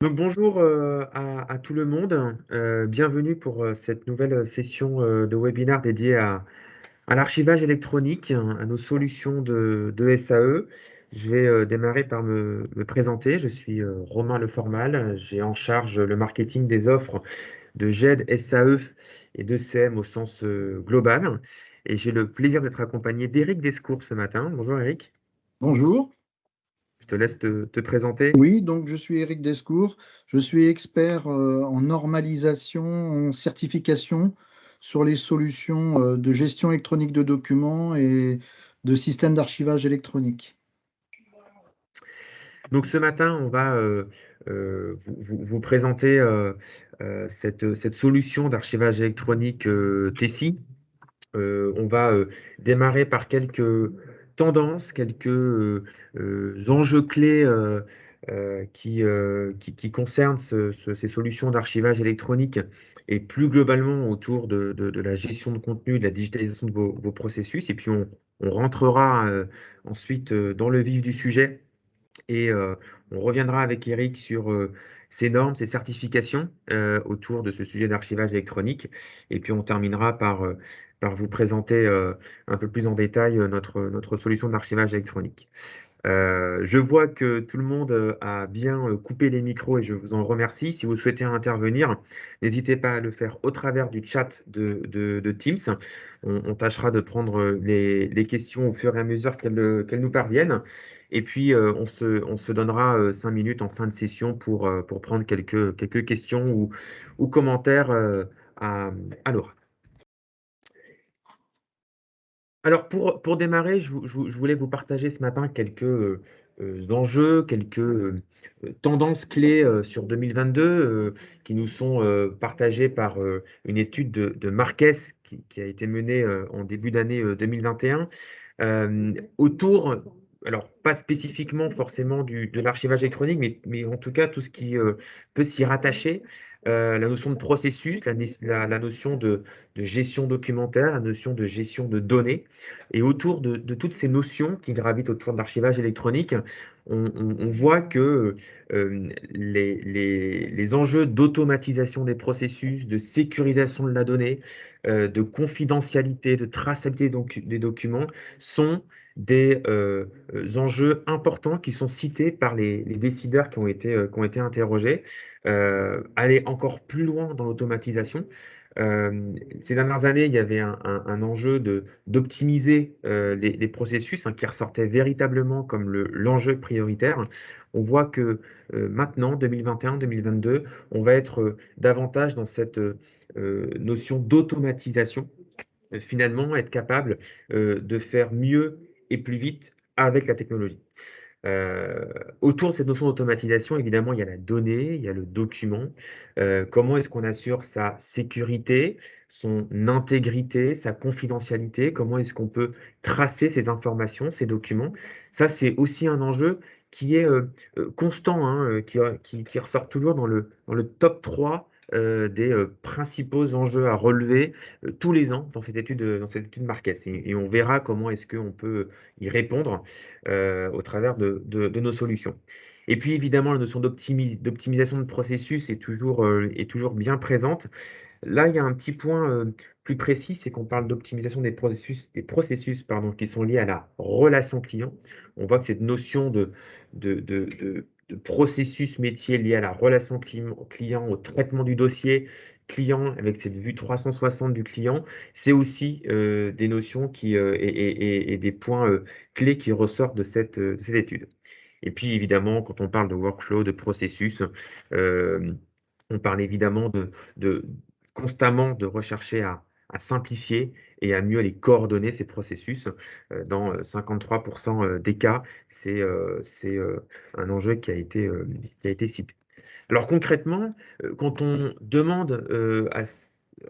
Donc bonjour à tout le monde. Bienvenue pour cette nouvelle session de webinaire dédiée à l'archivage électronique, à nos solutions de SAE. Je vais démarrer par me présenter. Je suis Romain Leformal. J'ai en charge le marketing des offres de GED, SAE et de CM au sens global. Et j'ai le plaisir d'être accompagné d'Éric Descours ce matin. Bonjour Éric, Bonjour. je te laisse te présenter. Oui, donc je suis Éric Descours. Je suis expert en normalisation, en certification sur les solutions de gestion électronique de documents et de systèmes d'archivage électronique. Donc ce matin, on va vous présenter cette solution d'archivage électronique Tessie. On va démarrer par quelques tendances, quelques enjeux clés qui concernent ces solutions d'archivage électronique et plus globalement autour de la gestion de contenu, de la digitalisation de vos processus. Et puis on rentrera ensuite dans le vif du sujet et on reviendra avec Eric sur ces normes, ces certifications autour de ce sujet d'archivage électronique. Et puis on terminera par vous présenter un peu plus en détail notre solution d'archivage électronique. Je vois que tout le monde a bien coupé les micros et je vous en remercie. Si vous souhaitez intervenir, n'hésitez pas à le faire au travers du chat de Teams. On tâchera de prendre les questions au fur et à mesure qu'elles nous parviennent. Et puis, on se donnera 5 minutes en fin de session pour prendre quelques questions ou commentaires à, à l'oral. Alors pour démarrer, je voulais vous partager ce matin quelques enjeux, quelques tendances clés sur 2022 qui nous sont partagées par une étude de Marques qui a été menée en début d'année 2021 autour, alors pas spécifiquement forcément de l'archivage électronique, mais en tout cas tout ce qui peut s'y rattacher, la notion de processus, la notion de gestion documentaire, la notion de gestion de données. Et autour de toutes ces notions qui gravitent autour de l'archivage électronique, on voit que les enjeux d'automatisation des processus, de sécurisation de la donnée, de confidentialité, de traçabilité des documents sont des enjeux importants qui sont cités par les décideurs qui ont été interrogés. Aller encore plus loin dans l'automatisation. Ces dernières années, il y avait un enjeu d'optimiser les processus qui ressortait véritablement comme l'enjeu prioritaire. On voit que maintenant, 2021-2022, on va être davantage dans cette notion d'automatisation, finalement être capable de faire mieux et plus vite avec la technologie. Euh, Autour de cette notion d'automatisation, évidemment, il y a la donnée, il y a le document. Comment est-ce qu'on assure sa sécurité, son intégrité, sa confidentialité? Comment est-ce qu'on peut tracer ces informations, ces documents? Ça, c'est aussi un enjeu qui est constant, hein, qui ressort toujours dans le top 3 des principaux enjeux à relever tous les ans dans cette étude Marquez. Et on verra comment est-ce qu'on peut y répondre au travers de nos solutions. Et puis évidemment, la notion d'optimisation de processus est toujours bien présente. Là, il y a un petit point plus précis, c'est qu'on parle d'optimisation des processus pardon, qui sont liés à la relation client. On voit que cette notion de processus métier lié à la relation client, au traitement du dossier client, avec cette vue 360 du client, c'est aussi des notions et des points clés qui ressortent de cette étude. Et puis évidemment, quand on parle de workflow, de processus, euh, on parle évidemment de constamment de rechercher à simplifier et à mieux les coordonner, ces processus. Dans 53% des cas, c'est un enjeu qui a été cité. Alors concrètement, quand on demande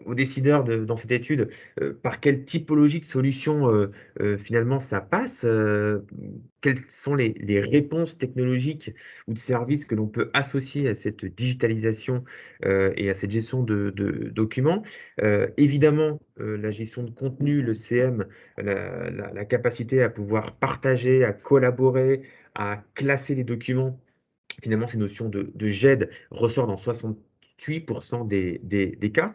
aux décideurs dans cette étude par quelle typologie de solution finalement ça passe, quelles sont les réponses technologiques ou de services que l'on peut associer à cette digitalisation et à cette gestion de documents. Évidemment, la gestion de contenu, le CM, la capacité à pouvoir partager, à collaborer, à classer les documents finalement, ces notions de GED ressortent dans 68% des cas.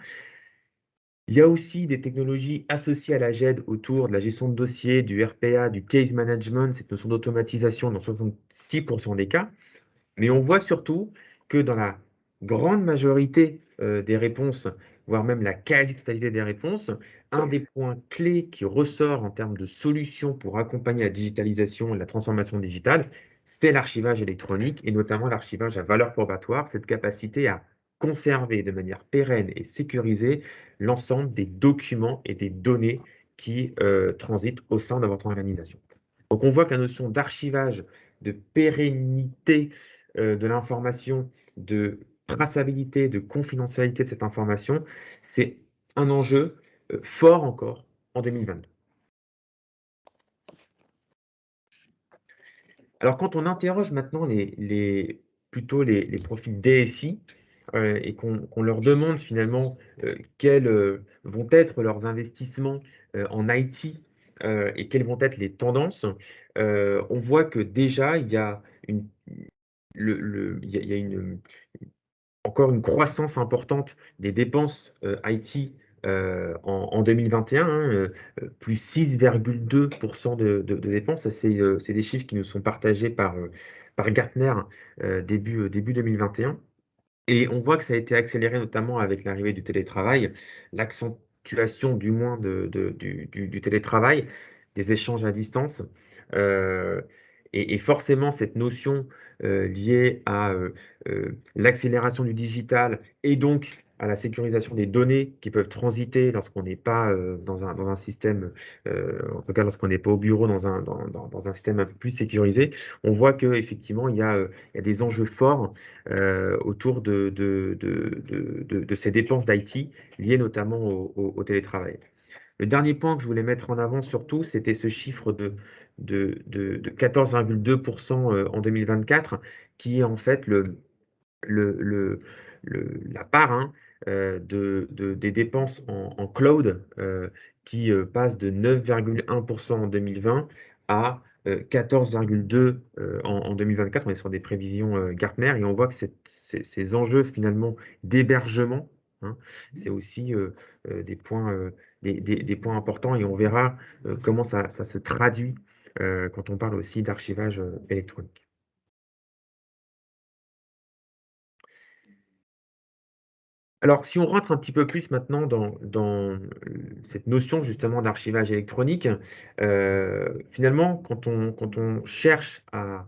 Il y a aussi des technologies associées à la GED autour de la gestion de dossiers, du RPA, du case management, cette notion d'automatisation dans 66% des cas. Mais on voit surtout que dans la grande majorité des réponses, voire même la quasi-totalité des réponses, un des points clés qui ressort en termes de solutions pour accompagner la digitalisation et la transformation digitale, c'est l'archivage électronique et notamment l'archivage à valeur probatoire, cette capacité à conserver de manière pérenne et sécurisée l'ensemble des documents et des données qui transitent au sein de votre organisation. Donc on voit que la notion d'archivage, de pérennité de l'information, de traçabilité, de confidentialité de cette information, c'est un enjeu fort encore en 2022. Alors, quand on interroge maintenant plutôt les profils DSI et qu'on leur demande finalement quels vont être leurs investissements en IT et quelles vont être les tendances, on voit que déjà, il y a une, il y a encore une croissance importante des dépenses IT en 2021, hein, plus 6,2% de dépenses. Ça, c'est des chiffres qui nous sont partagés par Gartner début 2021. Et on voit que ça a été accéléré notamment avec l'arrivée du télétravail, l'accentuation du moins du télétravail, des échanges à distance. euh, et forcément, cette notion liée à l'accélération du digital et donc à la sécurisation des données qui peuvent transiter lorsqu'on n'est pas dans un système, en tout cas lorsqu'on n'est pas au bureau dans un système un peu plus sécurisé, on voit qu'effectivement, il y a des enjeux forts autour de ces dépenses d'IT liées notamment au télétravail. Le dernier point que je voulais mettre en avant surtout, c'était ce chiffre de 14,2% en 2024, qui est en fait le, le- la part hein, des dépenses en cloud qui passe de 9,1% en 2020 à 14,2 en 2024. On est sur des prévisions Gartner et on voit que ces enjeux finalement d'hébergement, hein, c'est aussi des points importants et on verra comment ça se traduit quand on parle aussi d'archivage électronique. Alors, si on rentre un petit peu plus maintenant dans cette notion justement d'archivage électronique, finalement, quand on cherche à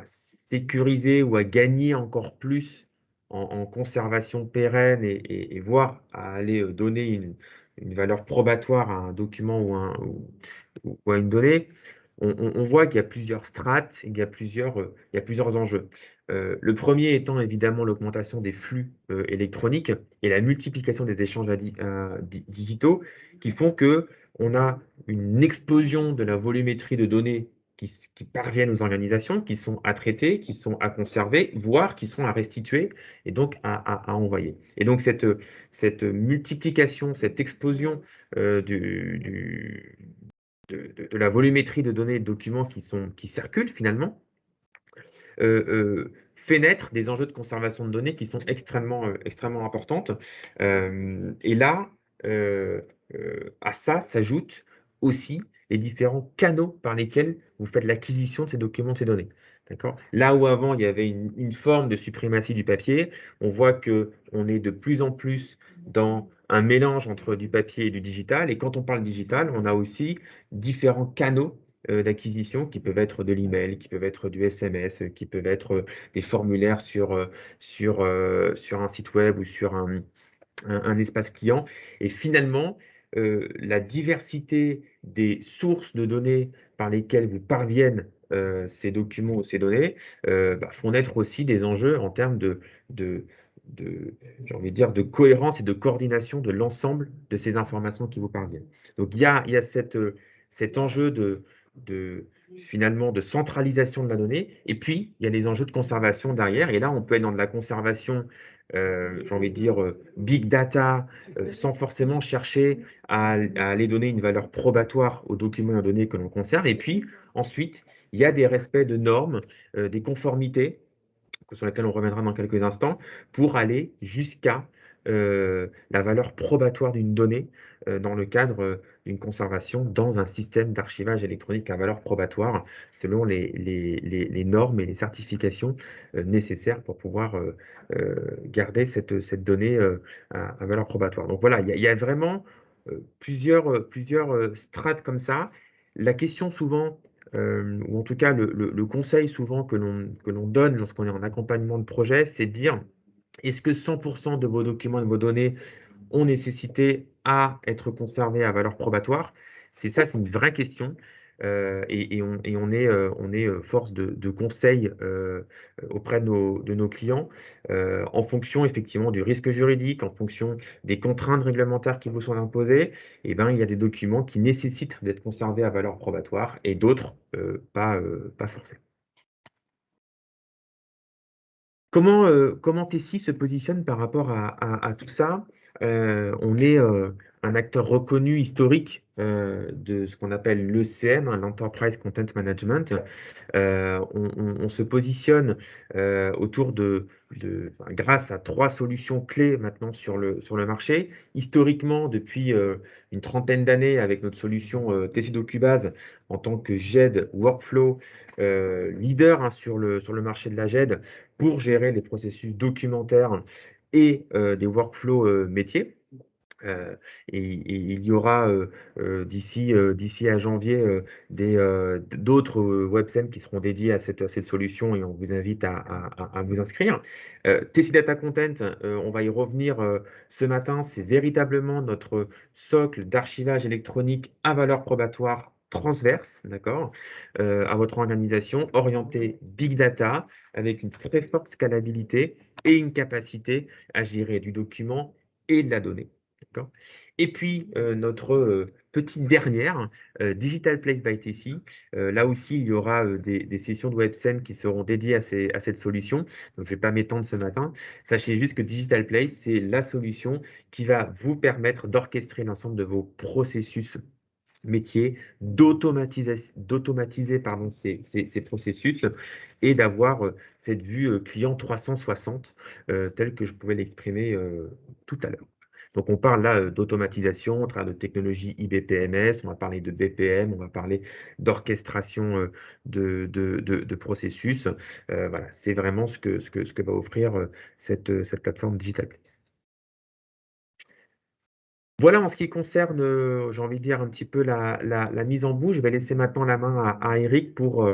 sécuriser ou à gagner encore plus en conservation pérenne et voire à aller donner une valeur probatoire à un document ou à une donnée, on voit qu'il y a plusieurs strates, il y a plusieurs enjeux. Le premier étant évidemment l'augmentation des flux électroniques et la multiplication des échanges digitaux qui font que on a une explosion de la volumétrie de données qui parviennent aux organisations, qui sont à traiter, qui sont à conserver, voire qui sont à restituer et donc à envoyer. Et donc cette multiplication, cette explosion de la volumétrie de données et de documents qui circulent finalement, fait naître des enjeux de conservation de données qui sont extrêmement importantes. Et là, à ça s'ajoutent aussi les différents canaux par lesquels vous faites l'acquisition de ces documents, de ces données. D'accord? Là où avant, il y avait une forme de suprématie du papier, on voit qu'on est de plus en plus dans un mélange entre du papier et du digital. Et quand on parle digital, on a aussi différents canaux d'acquisition qui peuvent être de l'email, qui peuvent être du SMS, qui peuvent être des formulaires sur un site web ou sur un espace client. Et finalement, la diversité des sources de données par lesquelles vous parviennent ces documents ou ces données font naître aussi des enjeux en termes de, j'ai envie de dire, de cohérence et de coordination de l'ensemble de ces informations qui vous parviennent. Donc il y a cet enjeu finalement de centralisation de la donnée, et puis il y a les enjeux de conservation derrière, et là on peut être dans de la conservation j'ai envie de dire, big data, sans forcément chercher à aller donner une valeur probatoire aux documents et aux données que l'on conserve. Et puis, ensuite, il y a des respects de normes, des conformités sur laquelle on reviendra dans quelques instants, pour aller jusqu'à la valeur probatoire d'une donnée dans le cadre d'une conservation dans un système d'archivage électronique à valeur probatoire, selon les normes et les certifications nécessaires pour pouvoir garder cette donnée à valeur probatoire. Donc voilà, il y a vraiment plusieurs strates comme ça. La question souvent, ou en tout cas le conseil souvent que l'on donne lorsqu'on est en accompagnement de projet, c'est de dire: «Est-ce que 100 de vos documents et de vos données ont nécessité à être conservés à valeur probatoire?» C'est ça, c'est une vraie question, et on est, force de conseil, auprès de nos clients, en fonction effectivement du risque juridique, en fonction des contraintes réglementaires qui vous sont imposées. Et ben, il y a des documents qui nécessitent d'être conservés à valeur probatoire et d'autres, pas forcément. Comment Tessie se positionne par rapport à tout ça? On est, un acteur reconnu historique, de ce qu'on appelle l'ECM, hein, l'Enterprise Content Management. On se positionne, autour enfin, grâce à 3 solutions clés maintenant sur le marché. Historiquement, depuis, une trentaine d'années avec notre solution, Tessie DocuBase en tant que GED Workflow, leader, hein, sur le marché de la GED pour gérer les processus documentaires et des workflows, métiers. Et il y aura, d'ici à janvier, d'autres, websem qui seront dédiés à cette solution et on vous invite à vous inscrire. Tessie Data Content, on va y revenir, ce matin. C'est véritablement notre socle d'archivage électronique à valeur probatoire transverse, d'accord? À votre organisation, orienté big data, avec une très forte scalabilité et une capacité à gérer du document et de la donnée. D'accord. Et puis, notre petite dernière, Digital Place by Tessie. Là aussi, il y aura des sessions de WebSem qui seront dédiées à cette solution. Donc, je ne vais pas m'étendre ce matin. Sachez juste que Digital Place, c'est la solution qui va vous permettre d'orchestrer l'ensemble de vos processus métiers, d'automatiser pardon, ces processus et d'avoir cette vue client 360 telle que je pouvais l'exprimer tout à l'heure. Donc on parle là d'automatisation, on parle de technologie IBPMS, on va parler de BPM, on va parler d'orchestration de processus. Voilà, c'est vraiment ce que va offrir cette plateforme Digital Place. Voilà en ce qui concerne, j'ai envie de dire un petit peu la mise en bouche. Je vais laisser maintenant la main à Eric pour,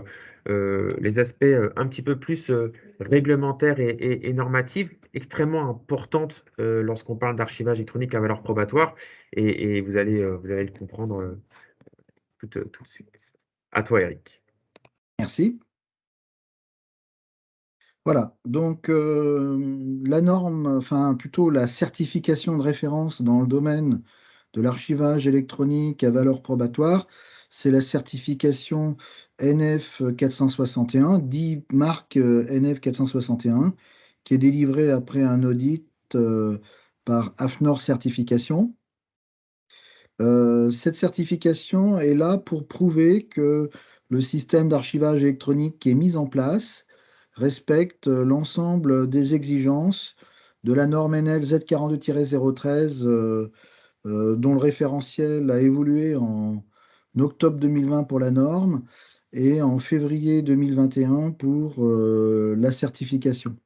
les aspects, un petit peu plus, réglementaires et normatifs, extrêmement importantes, lorsqu'on parle d'archivage électronique à valeur probatoire et vous allez le comprendre, tout de suite. À toi Eric. Merci. Voilà, donc la norme, enfin plutôt la certification de référence dans le domaine de l'archivage électronique à valeur probatoire, c'est la certification NF 461, dit marque NF 461, qui est délivrée après un audit par AFNOR Certification. Cette certification est là pour prouver que le système d'archivage électronique qui est mis en place respecte l'ensemble des exigences de la norme NF Z42-013, dont le référentiel a évolué en octobre 2020 pour la norme et en février 2021 pour la certification.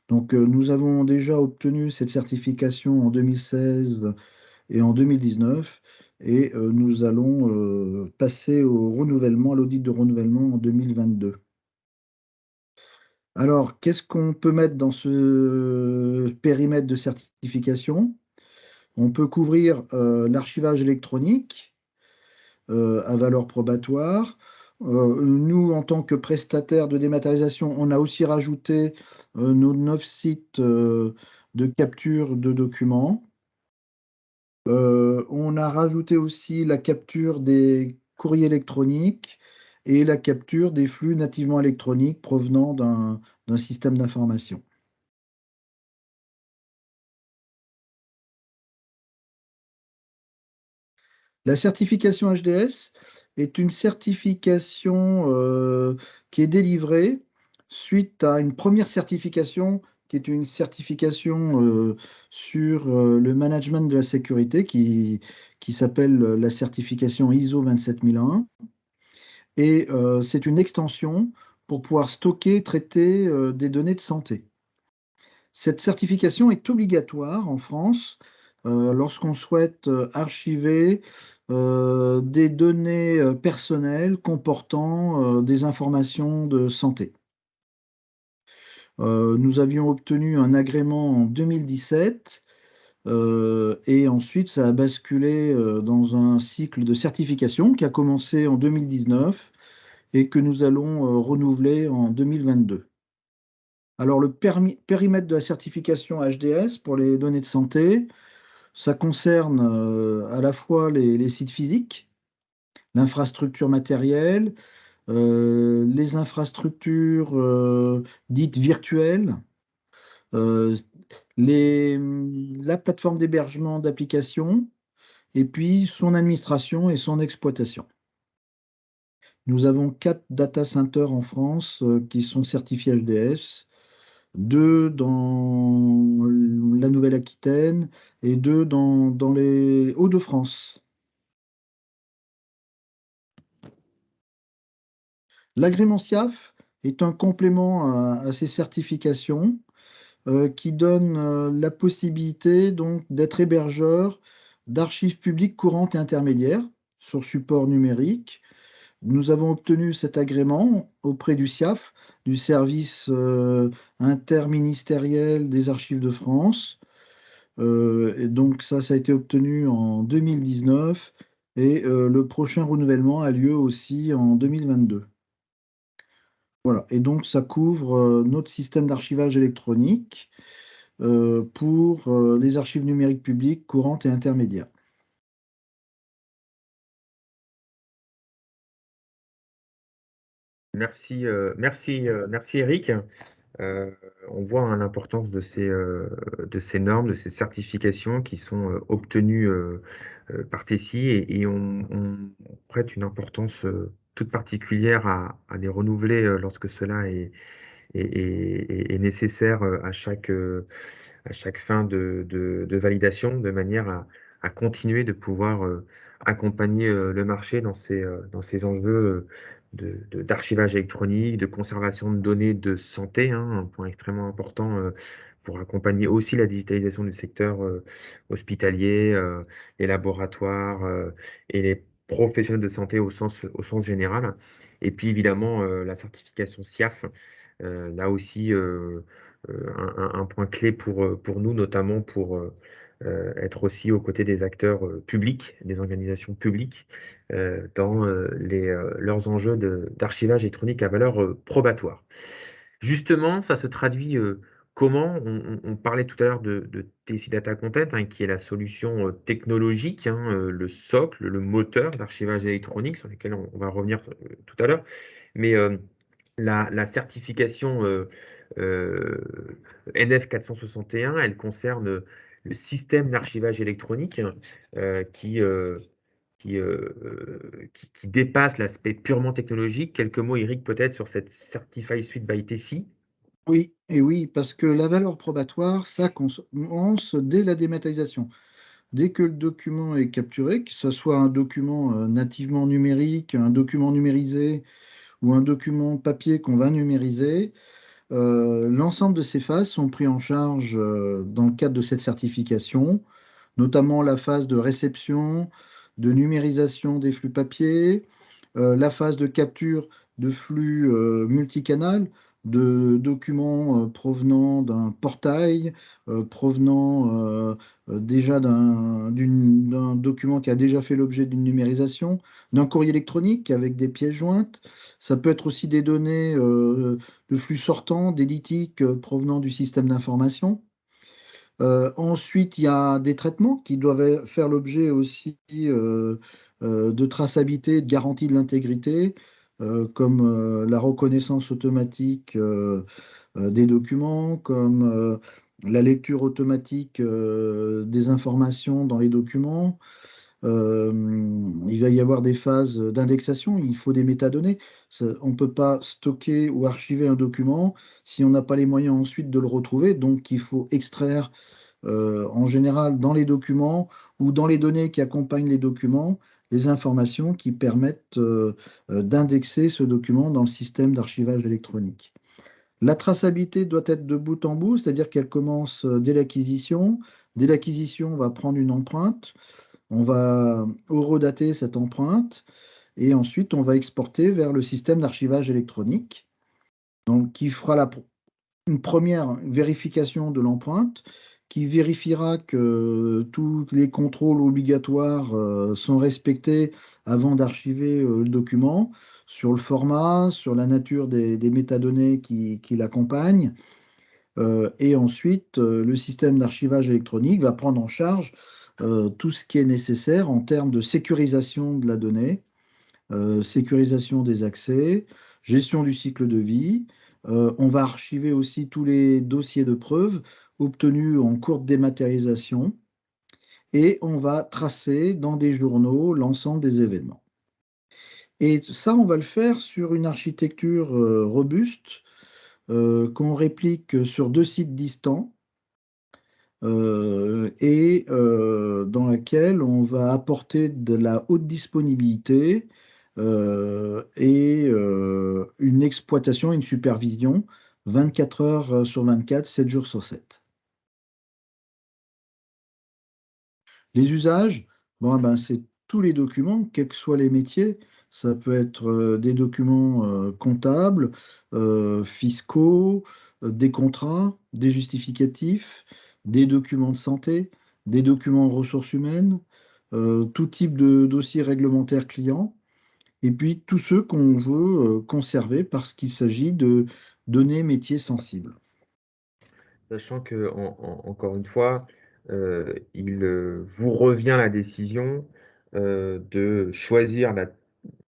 Donc, nous avons déjà obtenu cette certification en 2016 et en 2019, et nous allons passer au renouvellement, à l'audit de renouvellement en 2022. Alors, qu'est-ce qu'on peut mettre dans ce périmètre de certification? On peut couvrir l'archivage électronique à valeur probatoire. Nous, en tant que prestataire de dématérialisation, on a aussi rajouté nos 9 sites de capture de documents. On a rajouté aussi la capture des courriers électroniques et la capture des flux nativement électroniques provenant d'un système d'information. La certification HDS est une certification qui est délivrée suite à une première certification qui est une certification sur le management de la sécurité qui s'appelle la certification ISO 27001. Et c'est une extension pour pouvoir stocker, traiter des données de santé. Cette certification est obligatoire en France lorsqu'on souhaite archiver des données personnelles comportant des informations de santé. Nous avions obtenu un agrément en 2017 et ensuite ça a basculé dans un cycle de certification qui a commencé en 2019 et que nous allons renouveler en 2022. Alors, le périmètre de la certification HDS pour les données de santé, ça concerne à la fois les sites physiques, l'infrastructure matérielle, les infrastructures dites virtuelles, euh, la plateforme d'hébergement d'applications, et puis son administration et son exploitation. Nous avons 4 data centers en France qui sont certifiés HDS, 2 dans la Nouvelle-Aquitaine et 2 dans les Hauts-de-France. L'agrément SIAF est un complément à ces certifications qui donne la possibilité donc d'être hébergeur d'archives publiques courantes et intermédiaires sur support numérique. Nous avons obtenu cet agrément auprès du SIAF, du service interministériel des archives de France. Et donc ça a été obtenu en 2019 et le prochain renouvellement a lieu aussi en 2022. Voilà, et donc ça couvre notre système d'archivage électronique pour les archives numériques publiques courantes et intermédiaires. Merci Eric. Euh, on voit hein, l'importance de ces normes, de ces certifications qui sont obtenues par TESI et on prête une importance toute particulière à les renouveler lorsque cela est nécessaire à chaque fin de validation, de manière à continuer de pouvoir accompagner le marché dans ces enjeux d'archivage électronique, de conservation de données de santé, hein, un point extrêmement important pour accompagner aussi la digitalisation du secteur hospitalier, les laboratoires et les professionnels de santé au sens général. Et puis évidemment, la certification SIAF, là aussi, un point clé pour nous, notamment pour être aussi aux côtés des acteurs publics, des organisations publiques, dans leurs enjeux d'archivage électronique à valeur probatoire. Justement, ça se traduit comment? On parlait tout à l'heure de TC Data Content, hein, qui est la solution technologique, hein, le socle, le moteur d'archivage électronique, sur lequel on va revenir tout à l'heure. Mais la certification NF 461, elle concerne le système d'archivage électronique euh, qui, euh, qui dépasse l'aspect purement technologique. Quelques mots, Eric, peut-être sur cette Certified Suite by TESI. Oui, et oui, parce que la valeur probatoire, ça commence dès la dématérialisation. Dès que le document est capturé, que ce soit un document nativement numérique, un document numérisé ou un document papier qu'on va numériser, l'ensemble de ces phases sont pris en charge dans le cadre de cette certification, notamment la phase de réception, de numérisation des flux papier, la phase de capture de flux multicanal, de documents provenant d'un portail, provenant déjà d'un document qui a déjà fait l'objet d'une numérisation, d'un courrier électronique avec des pièces jointes. Ça peut être aussi des données de flux sortants, des litiques provenant du système d'information. Ensuite, il y a des traitements qui doivent faire l'objet aussi de traçabilité, de garantie de l'intégrité, comme la reconnaissance automatique des documents, comme la lecture automatique des informations dans les documents. Il va y avoir des phases d'indexation, il faut des métadonnées. On ne peut pas stocker ou archiver un document si on n'a pas les moyens ensuite de le retrouver. Donc, il faut extraire en général dans les documents ou dans les données qui accompagnent les documents les informations qui permettent d'indexer ce document dans le système d'archivage électronique. La traçabilité doit être de bout en bout, c'est-à-dire qu'elle commence dès l'acquisition. Dès l'acquisition, on va prendre une empreinte, on va horodater cette empreinte et ensuite on va exporter vers le système d'archivage électronique, donc qui fera une première vérification de l'empreinte, qui vérifiera que tous les contrôles obligatoires sont respectés avant d'archiver le document, sur le format, sur la nature des métadonnées qui l'accompagnent. Et ensuite, le système d'archivage électronique va prendre en charge tout ce qui est nécessaire en termes de sécurisation de la donnée, sécurisation des accès, gestion du cycle de vie. On va archiver aussi tous les dossiers de preuves obtenus en cours de dématérialisation et on va tracer dans des journaux l'ensemble des événements. Et ça, on va le faire sur une architecture robuste qu'on réplique sur 2 sites distants et dans laquelle on va apporter de la haute disponibilité et une exploitation, une supervision 24 heures sur 24, 7 jours sur 7. Les usages, bon, ben, c'est tous les documents, quels que soient les métiers. Ça peut être des documents comptables, fiscaux, des contrats, des justificatifs, des documents de santé, des documents ressources humaines, tout type de dossier réglementaire client, et puis tous ceux qu'on veut conserver parce qu'il s'agit de données métiers sensibles. Sachant que, encore une fois, il vous revient la décision de choisir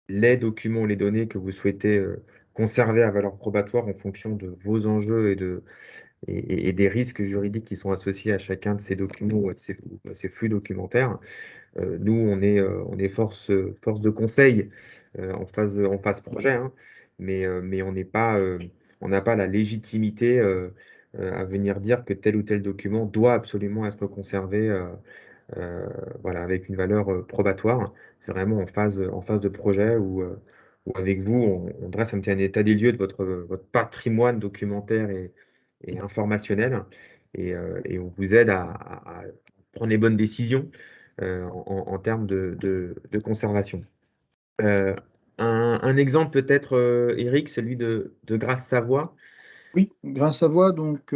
les documents, les données que vous souhaitez conserver à valeur probatoire en fonction de vos enjeux et des risques juridiques qui sont associés à chacun de ces documents ou à ces flux documentaires. Nous, on est force de conseil en phase projet, hein, mais on n'est pas, on n'a pas la légitimité à venir dire que tel ou tel document doit absolument être conservé voilà, avec une valeur probatoire. C'est vraiment en phase de projet où avec vous, on dresse un petit un état des lieux de votre patrimoine documentaire et informationnel et on vous aide à prendre les bonnes décisions en termes de conservation. Heu, un exemple peut-être, Eric, celui de Grasse Savoie. Oui, Grâce à Voix donc,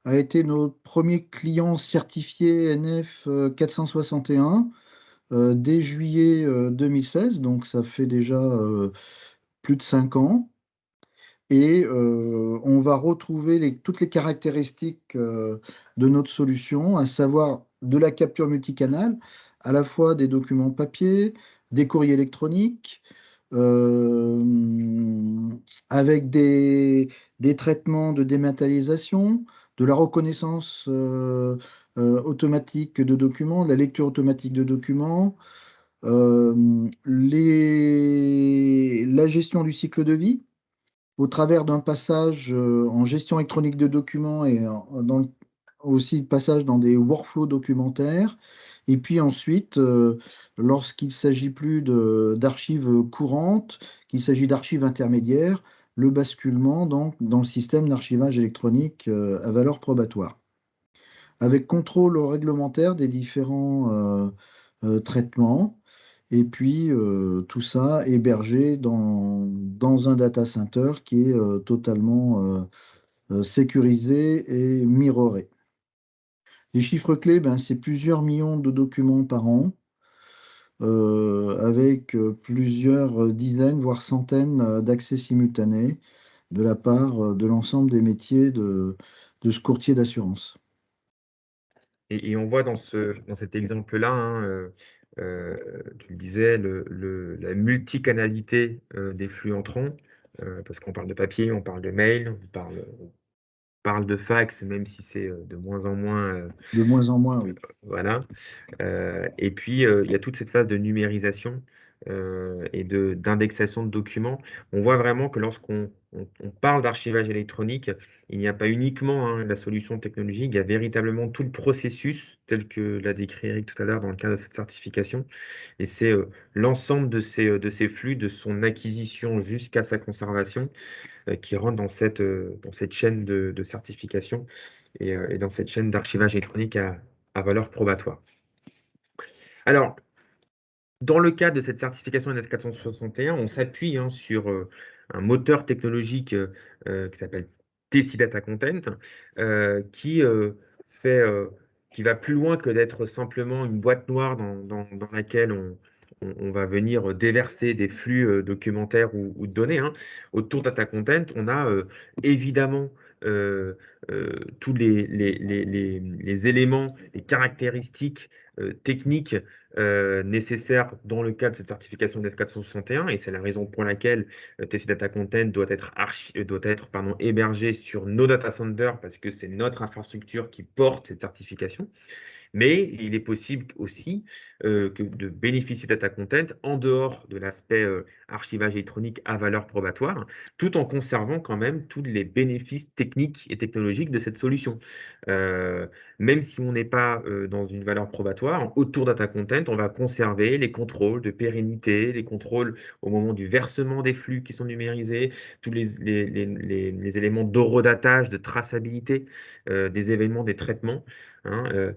a été notre premier client certifié NF 461 dès juillet 2016, donc ça fait déjà plus de 5 ans. Et on va retrouver toutes les caractéristiques de notre solution, à savoir de la capture multicanal, à la fois des documents papier, des courriers électroniques, euh, avec des traitements de dématérialisation, de la reconnaissance automatique de documents, de la lecture automatique de documents, la gestion du cycle de vie au travers d'un passage en gestion électronique de documents et aussi le passage dans des workflows documentaires. Et puis ensuite, lorsqu'il s'agit plus d'archives courantes, qu'il s'agit d'archives intermédiaires, le basculement donc, dans le système d'archivage électronique à valeur probatoire, avec contrôle réglementaire des différents traitements. Et puis, tout ça hébergé dans un data center qui est totalement sécurisé et mirroré. Les chiffres clés, ben, c'est plusieurs millions de documents par an, avec plusieurs dizaines, voire centaines d'accès simultanés de la part de l'ensemble des métiers de ce courtier d'assurance. Et on voit dans cet exemple-là, hein, tu le disais, la multicanalité des flux entrants, parce qu'on parle de papier, on parle de mail, on parle parle de fax, même si c'est de moins en moins, De moins en moins, oui. voilà. Et puis, il y a toute cette phase de numérisation et d'indexation de documents. On voit vraiment que lorsqu'on on parle d'archivage électronique, il n'y a pas uniquement la solution technologique, il y a véritablement tout le processus tel que l'a décrit Eric tout à l'heure dans le cadre de cette certification. Et c'est l'ensemble de ces flux, de son acquisition jusqu'à sa conservation, qui rentre dans cette chaîne de certification et dans cette chaîne d'archivage électronique à valeur probatoire. Alors, dans le cadre de cette certification NF 461, on s'appuie sur un moteur technologique qui s'appelle TC Data Content, qui fait, qui va plus loin que d'être simplement une boîte noire dans laquelle on va venir déverser des flux documentaires ou de données, hein. Autour de Data Content, on a évidemment tous les éléments, les caractéristiques techniques nécessaires dans le cadre de cette certification NET 461, et c'est la raison pour laquelle TC Data Content doit être pardon, hébergé sur nos data centers, parce que c'est notre infrastructure qui porte cette certification. Mais il est possible aussi de bénéficier de data content en dehors de l'aspect archivage électronique à valeur probatoire, tout en conservant quand même tous les bénéfices techniques et technologiques de cette solution. Euh, Même si on n'est pas dans une valeur probatoire, autour de data content, on va conserver les contrôles de pérennité, les contrôles au moment du versement des flux qui sont numérisés, tous les éléments d'horodatage, de traçabilité des événements, des traitements, hein.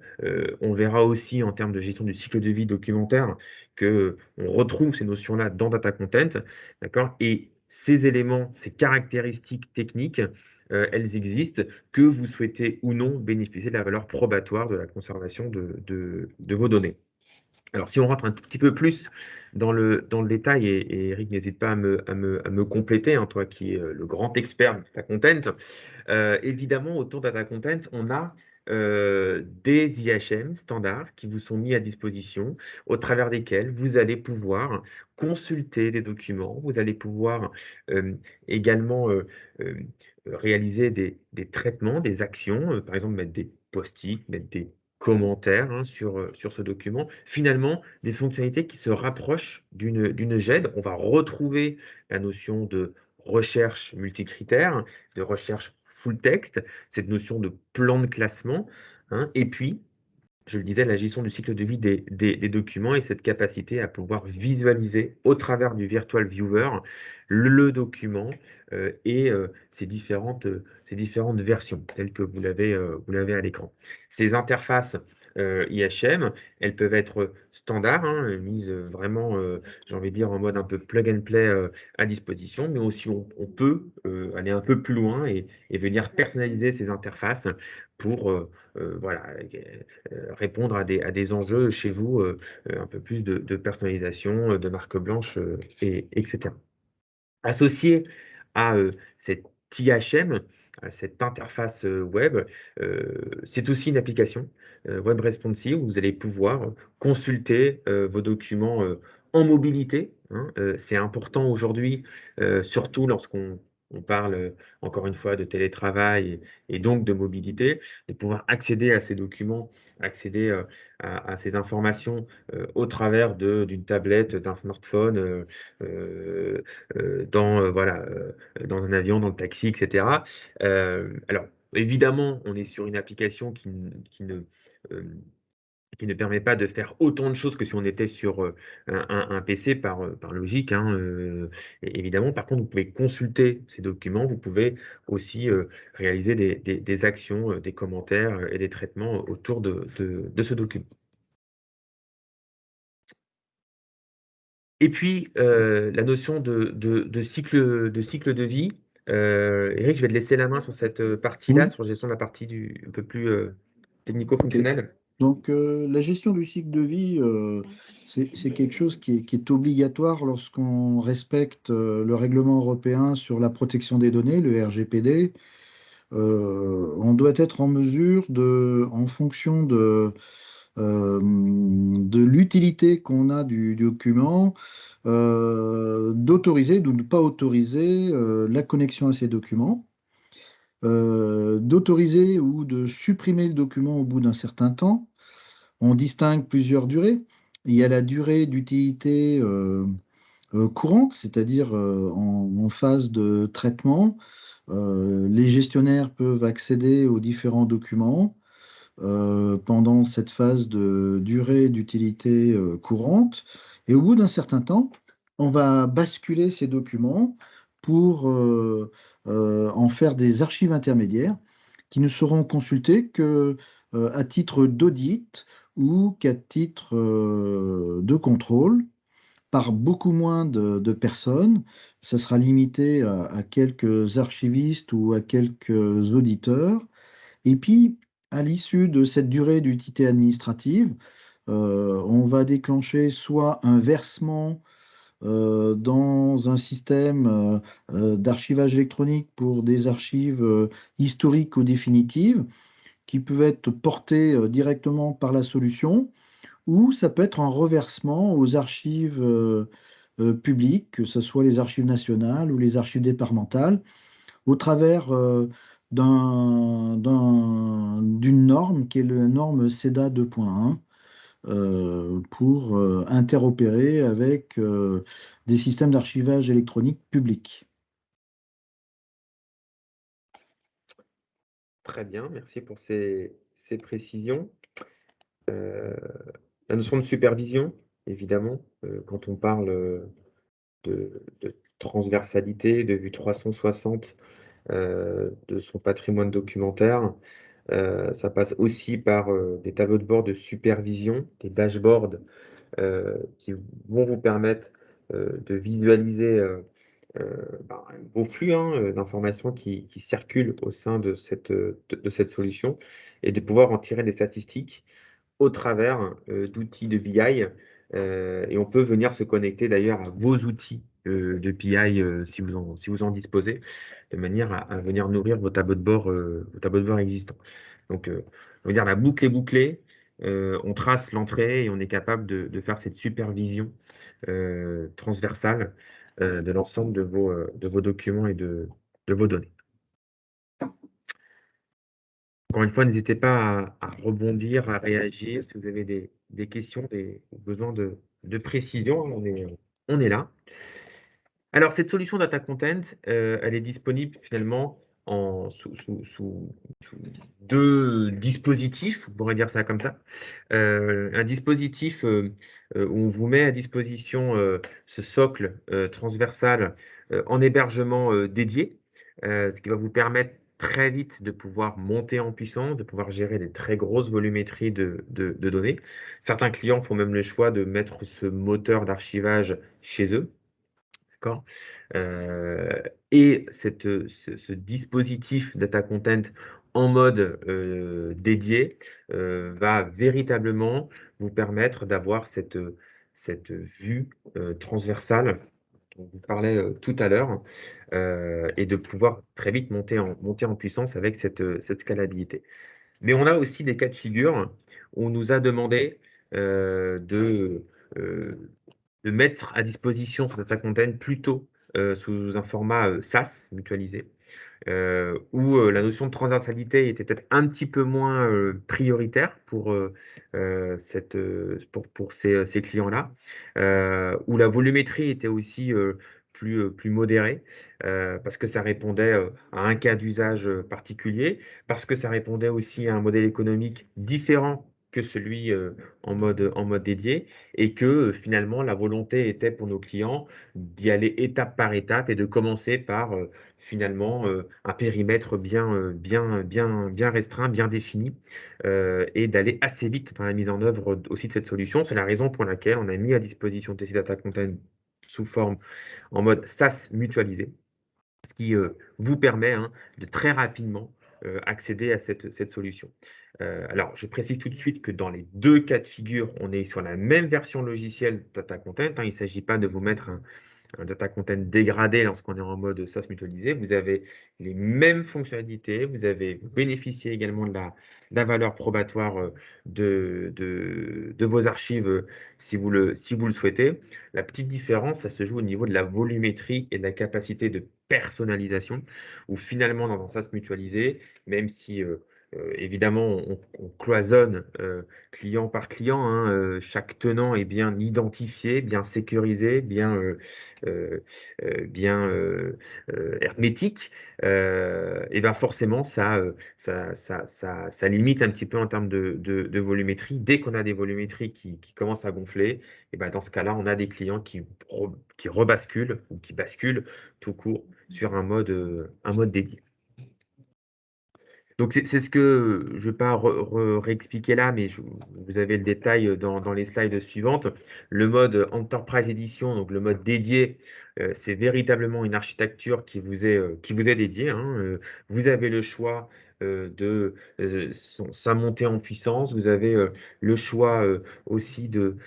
On verra aussi en termes de gestion du cycle de vie documentaire que on retrouve ces notions-là dans Data Content, d'accord? Et ces éléments, ces caractéristiques techniques, elles existent, que vous souhaitez ou non bénéficier de la valeur probatoire de la conservation de vos données. Alors, si on rentre un tout petit peu plus dans le détail, et Eric, n'hésite pas à me compléter, hein, toi qui es le grand expert de Data Content, évidemment, autour de Data Content, on a des IHM standards qui vous sont mis à disposition, au travers desquels vous allez pouvoir consulter des documents, vous allez pouvoir euh, également euh, réaliser des traitements, des actions, par exemple mettre des post-it, mettre des commentaires sur ce document. Finalement, des fonctionnalités qui se rapprochent d'une GED. On va retrouver la notion de recherche multicritère, de recherche full text, cette notion de plan de classement, hein, et puis, je le disais, la gestion du cycle de vie des documents et cette capacité à pouvoir visualiser au travers du Virtual Viewer le document et ces différentes versions telles que vous l'avez à l'écran. Ces interfaces IHM, elles peuvent être standards, hein, mises vraiment, j'ai envie de dire, en mode un peu plug and play à disposition, mais aussi on peut aller un peu plus loin et venir personnaliser ces interfaces pour voilà, répondre à des enjeux chez vous, un peu plus de personnalisation, de marque blanche, etc. Associé à cet IHM, à cette interface web, c'est aussi une application web responsive où vous allez pouvoir consulter vos documents en mobilité, hein. C'est important aujourd'hui, surtout lorsqu'on on parle encore une fois de télétravail et donc de mobilité, de pouvoir accéder à ces documents, accéder à ces informations au travers d'une tablette, d'un smartphone, voilà, dans un avion, dans le taxi, etc. Alors, évidemment, on est sur une application euh, qui ne permet pas de faire autant de choses que si on était sur un PC par logique, hein, évidemment. Par contre, vous pouvez consulter ces documents, vous pouvez aussi réaliser des actions, des commentaires et des traitements autour de ce document. Et puis, la notion de cycle de vie. Eric, je vais te laisser la main sur cette partie-là, Oui, sur la gestion de la partie un peu plus ok. technico-fonctionnelle. Donc, la gestion du cycle de vie, c'est quelque chose qui est obligatoire lorsqu'on respecte le règlement européen sur la protection des données, le RGPD. On doit être en mesure en fonction de l'utilité qu'on a du document, d'autoriser ou de ne pas autoriser la connexion à ces documents. d'autoriser ou de supprimer le document au bout d'un certain temps. On distingue plusieurs durées. Il y a la durée d'utilité courante, c'est-à-dire en phase de traitement. Les gestionnaires peuvent accéder aux différents documents pendant cette phase de durée d'utilité courante. Et au bout d'un certain temps, on va basculer ces documents pour en faire des archives intermédiaires qui ne seront consultées que à titre d'audit ou qu'à titre de contrôle par beaucoup moins de personnes. Ça sera limité à quelques archivistes ou à quelques auditeurs. Et puis, à l'issue de cette durée d'utilité administrative, on va déclencher soit un versement dans un système d'archivage électronique pour des archives historiques ou définitives, qui peuvent être portées directement par la solution, ou ça peut être un reversement aux archives publiques, que ce soit les archives nationales ou les archives départementales, au travers d'une norme qui est la norme CEDA 2.1 pour interopérer avec des systèmes d'archivage électronique publics. Très bien, merci pour ces précisions. La notion de supervision, évidemment, quand on parle de transversalité, de vue 360 de son patrimoine documentaire, ça passe aussi par des tableaux de bord de supervision, des dashboards qui vont vous permettre de visualiser vos flux d'informations qui circulent au sein de cette solution et de pouvoir en tirer des statistiques au travers d'outils de BI. Et on peut venir se connecter d'ailleurs à vos outils de BI si vous en disposez, de manière à venir nourrir vos tableaux de bord existants. Donc, on va dire la boucle est bouclée, on trace l'entrée et on est capable de faire cette supervision transversale de l'ensemble de vos documents et de vos données. Encore une fois, n'hésitez pas à rebondir, à réagir. Si vous avez des questions, des besoins de précision, on est là. Alors, cette solution Data Content, elle est disponible finalement sous deux dispositifs, on pourrait dire ça comme ça. Un dispositif où on vous met à disposition ce socle transversal en hébergement dédié, ce qui va vous permettre très vite de pouvoir monter en puissance, de pouvoir gérer des très grosses volumétries de données. Certains clients font même le choix de mettre ce moteur d'archivage chez eux. D'accord. Et ce dispositif Data Content en mode dédié va véritablement vous permettre d'avoir cette vue transversale dont vous parlez tout à l'heure et de pouvoir très vite monter en puissance avec cette scalabilité. Mais on a aussi des cas de figure où on nous a demandé euh, de mettre à disposition ce data content plutôt sous un format SaaS mutualisé, où la notion de transversalité était peut-être un petit peu moins prioritaire pour ces clients-là, où la volumétrie était aussi plus modérée, parce que ça répondait à un cas d'usage particulier, parce que ça répondait aussi à un modèle économique différent que celui en mode dédié, et que finalement la volonté était pour nos clients d'y aller étape par étape et de commencer par finalement un périmètre bien restreint, bien défini, et d'aller assez vite dans la mise en œuvre aussi de cette solution. C'est la raison pour laquelle on a mis à disposition TC Data Content sous forme en mode SaaS mutualisé, ce qui vous permet de très rapidement accéder à cette solution. Alors, je précise tout de suite que dans les deux cas de figure, on est sur la même version logicielle Data Content. Il ne s'agit pas de vous mettre un data content dégradé lorsqu'on est en mode SaaS mutualisé, vous avez les mêmes fonctionnalités, vous bénéficiez également de la valeur probatoire de vos archives si vous le souhaitez. La petite différence, ça se joue au niveau de la volumétrie et de la capacité de personnalisation, où finalement, dans un SaaS mutualisé, même si évidemment, on cloisonne client par client, hein, chaque tenant est bien identifié, bien sécurisé, bien hermétique, et bien forcément, ça limite un petit peu en termes de volumétrie. Dès qu'on a des volumétries qui commencent à gonfler, et ben dans ce cas-là, on a des clients qui rebasculent ou qui basculent tout court sur un mode dédié. Donc c'est ce que je ne vais pas réexpliquer là, mais vous avez le détail dans les slides suivantes. Le mode Enterprise Edition, donc le mode dédié, c'est véritablement une architecture qui vous est dédiée, hein. Vous avez le choix de sa montée en puissance, vous avez le choix aussi de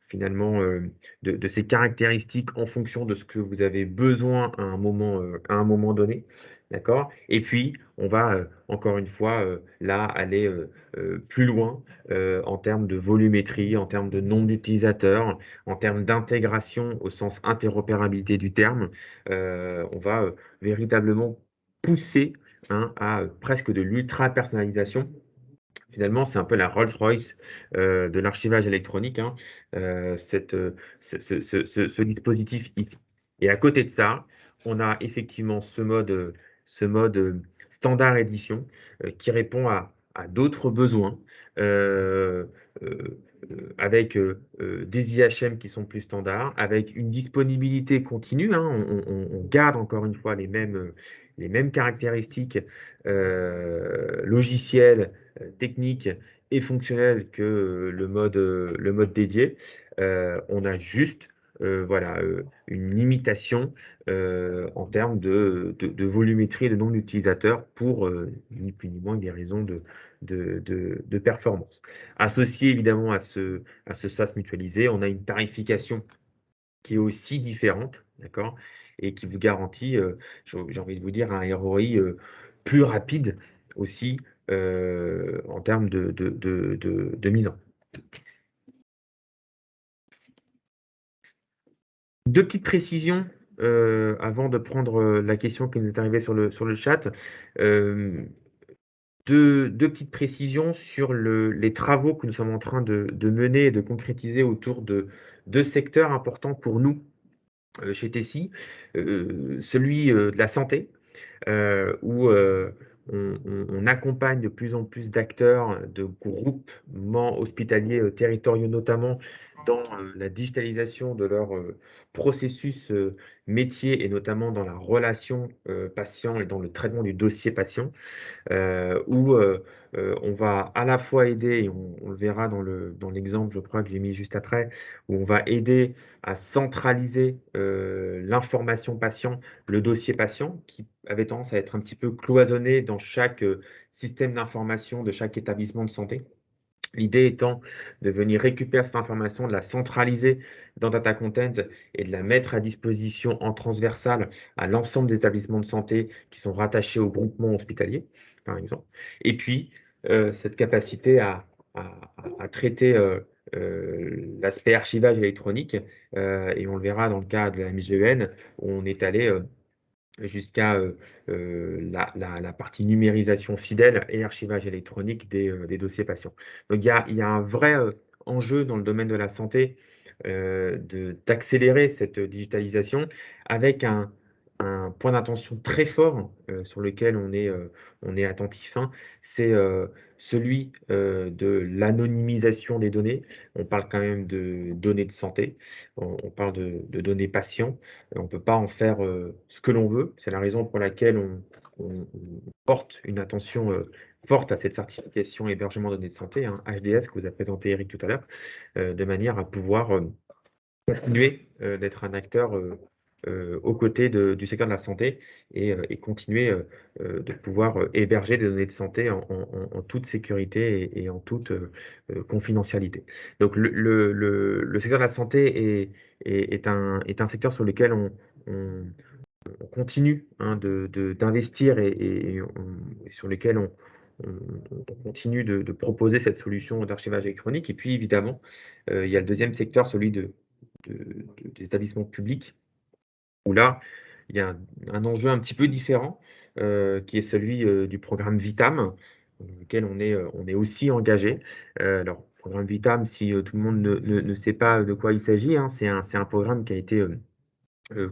finalement de ses caractéristiques en fonction de ce que vous avez besoin à un moment donné. D'accord? Et puis, on va encore une fois là aller plus loin en termes de volumétrie, en termes de nombre d'utilisateurs, en termes d'intégration au sens interopérabilité du terme. On va véritablement pousser à presque de l'ultra-personnalisation. Finalement, c'est un peu la Rolls-Royce de l'archivage électronique, hein, ce dispositif ici. Et à côté de ça, on a effectivement ce mode standard édition qui répond à d'autres besoins avec des IHM qui sont plus standards, avec une disponibilité continue, hein. On garde encore une fois les mêmes caractéristiques logicielles, techniques et fonctionnelles que le mode dédié. On a juste voilà, une limitation en termes de volumétrie et de nombre d'utilisateurs pour ni plus ni moins que des raisons de performance. Associé évidemment à ce SaaS mutualisé, on a une tarification qui est aussi différente, d'accord, et qui vous garantit, j'ai envie de vous dire, un ROI plus rapide aussi en termes de mise en. Deux petites précisions avant de prendre la question qui nous est arrivée sur le chat. Deux petites précisions sur les travaux que nous sommes en train de mener et de concrétiser autour de deux secteurs importants pour nous chez Tessie. Celui de la santé, où on accompagne de plus en plus d'acteurs, de groupements hospitaliers territoriaux notamment, dans la digitalisation de leur processus métier et notamment dans la relation patient et dans le traitement du dossier patient. Où on va à la fois aider, et on le verra dans l'exemple, je crois que j'ai mis juste après, où on va aider à centraliser l'information patient, le dossier patient, qui avait tendance à être un petit peu cloisonné dans chaque système d'information de chaque établissement de santé. L'idée étant de venir récupérer cette information, de la centraliser dans Data Content et de la mettre à disposition en transversal à l'ensemble des établissements de santé qui sont rattachés au groupement hospitalier, par exemple. Et puis, cette capacité à traiter l'aspect archivage électronique, et on le verra dans le cas de la MGEN, où on est allé jusqu'à la partie numérisation fidèle et archivage électronique des dossiers patients. Donc il y a un vrai enjeu dans le domaine de la santé d'accélérer cette digitalisation avec un point d'attention très fort sur lequel on est attentif, hein, c'est celui de l'anonymisation des données. On parle quand même de données de santé, on parle de données patients. On ne peut pas en faire ce que l'on veut. C'est la raison pour laquelle on porte une attention forte à cette certification hébergement de données de santé, hein, HDS, que vous a présenté Eric tout à l'heure, de manière à pouvoir continuer d'être un acteur aux côtés du secteur de la santé et continuer de pouvoir héberger des données de santé en toute sécurité et en toute confidentialité. Donc le secteur de la santé est un secteur sur lequel on continue, hein, d'investir et sur lesquels on continue de proposer cette solution d'archivage électronique. Et puis évidemment, il y a le deuxième secteur, celui des établissements publics, où là, il y a un enjeu un petit peu différent, qui est celui du programme VITAM, dans lequel on est aussi engagé. Alors, programme VITAM, si tout le monde ne sait pas de quoi il s'agit, hein, c'est un programme qui a été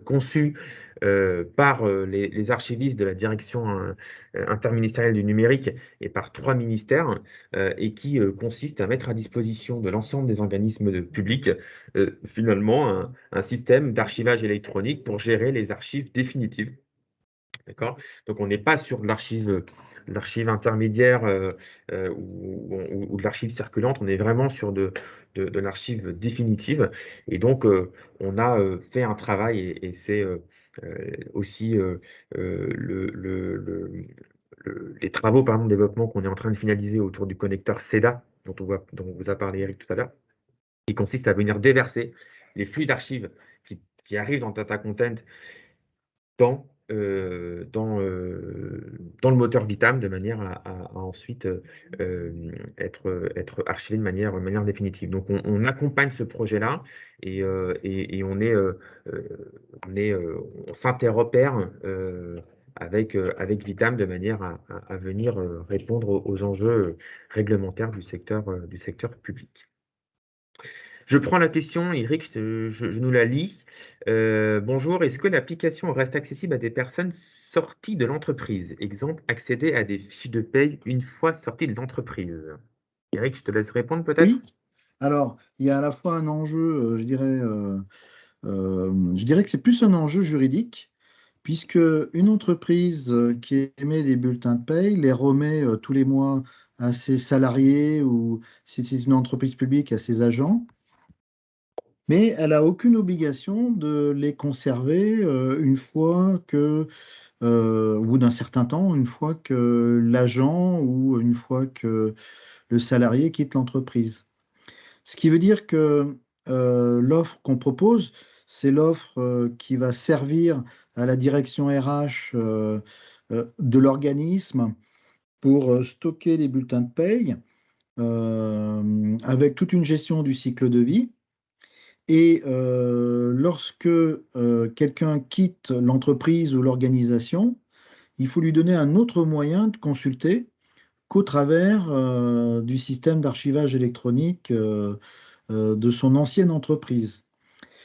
conçu par les archivistes de la direction interministérielle du numérique et par 3 ministères, et qui consiste à mettre à disposition de l'ensemble des organismes publics, finalement un système d'archivage électronique pour gérer les archives définitives. D'accord? Donc on n'est pas sur de l'archive intermédiaire, ou de l'archive circulante, on est vraiment sur de l'archive définitive. Et donc on a fait un travail et c'est aussi les travaux, par exemple, de développement qu'on est en train de finaliser autour du connecteur SEDA, dont vous a parlé Eric tout à l'heure, qui consiste à venir déverser les flux d'archives qui arrivent dans Data Content dans, dans le moteur Vitam, de manière à ensuite être archivé de manière définitive. Donc on accompagne ce projet-là et on s'interopère avec Vitam, de manière à venir répondre aux enjeux réglementaires du secteur public. Je prends la question, Eric, je nous la lis. Bonjour, est-ce que l'application reste accessible à des personnes sorties de l'entreprise? Exemple, accéder à des fiches de paye une fois sorties de l'entreprise. Eric, je te laisse répondre peut-être? Oui, alors il y a à la fois un enjeu, je dirais que c'est plus un enjeu juridique, puisque une entreprise qui émet des bulletins de paye les remet tous les mois à ses salariés ou si c'est une entreprise publique à ses agents, mais elle n'a aucune obligation de les conserver une fois que, au bout d'un certain temps, une fois que l'agent ou une fois que le salarié quitte l'entreprise. Ce qui veut dire que l'offre qu'on propose, c'est l'offre qui va servir à la direction RH de l'organisme pour stocker les bulletins de paye avec toute une gestion du cycle de vie. Et lorsque quelqu'un quitte l'entreprise ou l'organisation, il faut lui donner un autre moyen de consulter qu'au travers du système d'archivage électronique de son ancienne entreprise.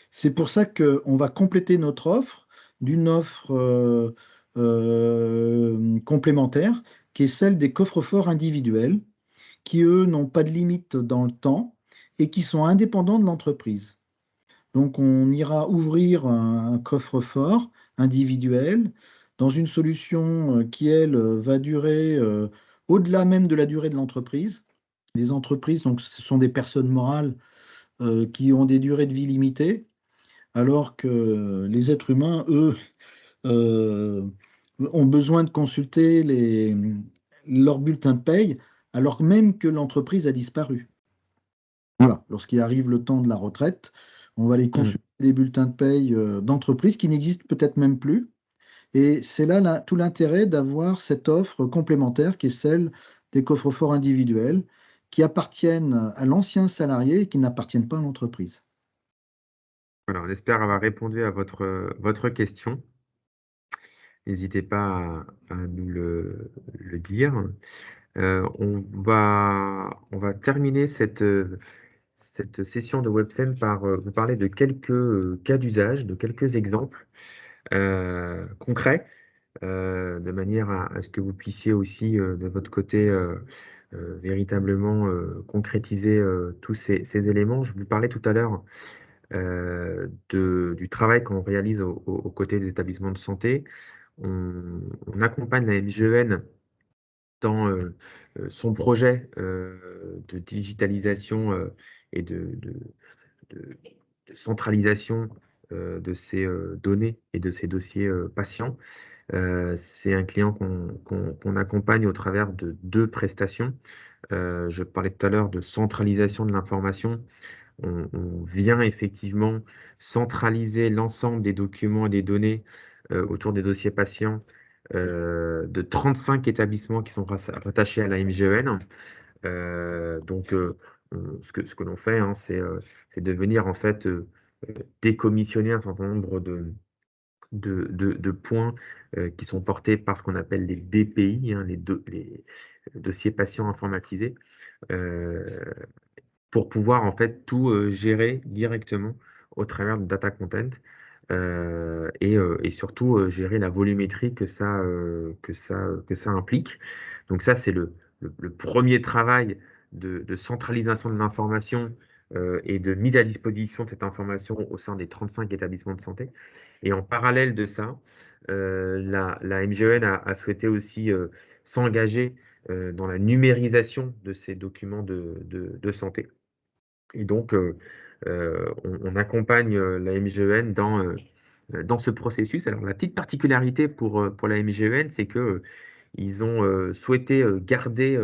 C'est pour ça qu'on va compléter notre offre d'une offre complémentaire qui est celle des coffres-forts individuels qui, eux, n'ont pas de limite dans le temps et qui sont indépendants de l'entreprise. Donc, on ira ouvrir un coffre-fort individuel dans une solution qui, elle, va durer au-delà même de la durée de l'entreprise. Les entreprises, donc, ce sont des personnes morales qui ont des durées de vie limitées, alors que les êtres humains, eux, euh, ont besoin de consulter leurs bulletins de paye, alors même que l'entreprise a disparu. Voilà, lorsqu'il arrive le temps de la retraite, on va aller Mmh. consulter des bulletins de paye d'entreprises qui n'existent peut-être même plus. Et c'est là tout l'intérêt d'avoir cette offre complémentaire qui est celle des coffres-forts individuels qui appartiennent à l'ancien salarié et qui n'appartiennent pas à l'entreprise. Voilà, on espère avoir répondu à votre question. N'hésitez pas à nous le dire. On va terminer cette session de WebSem par vous parler de quelques cas d'usage, de quelques exemples concrets, de manière à ce que vous puissiez aussi, de votre côté, véritablement concrétiser tous ces éléments. Je vous parlais tout à l'heure du travail qu'on réalise aux côtés des établissements de santé. On accompagne la MGEN dans son projet de digitalisation et de centralisation de ces données et de ces dossiers patients. C'est un client qu'on accompagne au travers de 2 prestations. Je parlais tout à l'heure de centralisation de l'information. On vient effectivement centraliser l'ensemble des documents et des données autour des dossiers patients de 35 établissements qui sont rattachés à la MGEN. Donc, ce que l'on fait, hein, c'est de venir en fait décommissionner un certain nombre de points qui sont portés par ce qu'on appelle les DPI, hein, les dossiers patients informatisés, euh, pour pouvoir en fait tout gérer directement au travers de data content et surtout gérer la volumétrie que ça implique. Donc ça, c'est le premier travail de centralisation de l'information et de mise à disposition de cette information au sein des 35 établissements de santé. Et en parallèle de ça, la MGEN a souhaité aussi s'engager dans la numérisation de ces documents de santé. Et donc, on accompagne la MGEN dans ce processus. Alors, la petite particularité pour la MGEN, c'est que ils ont souhaité garder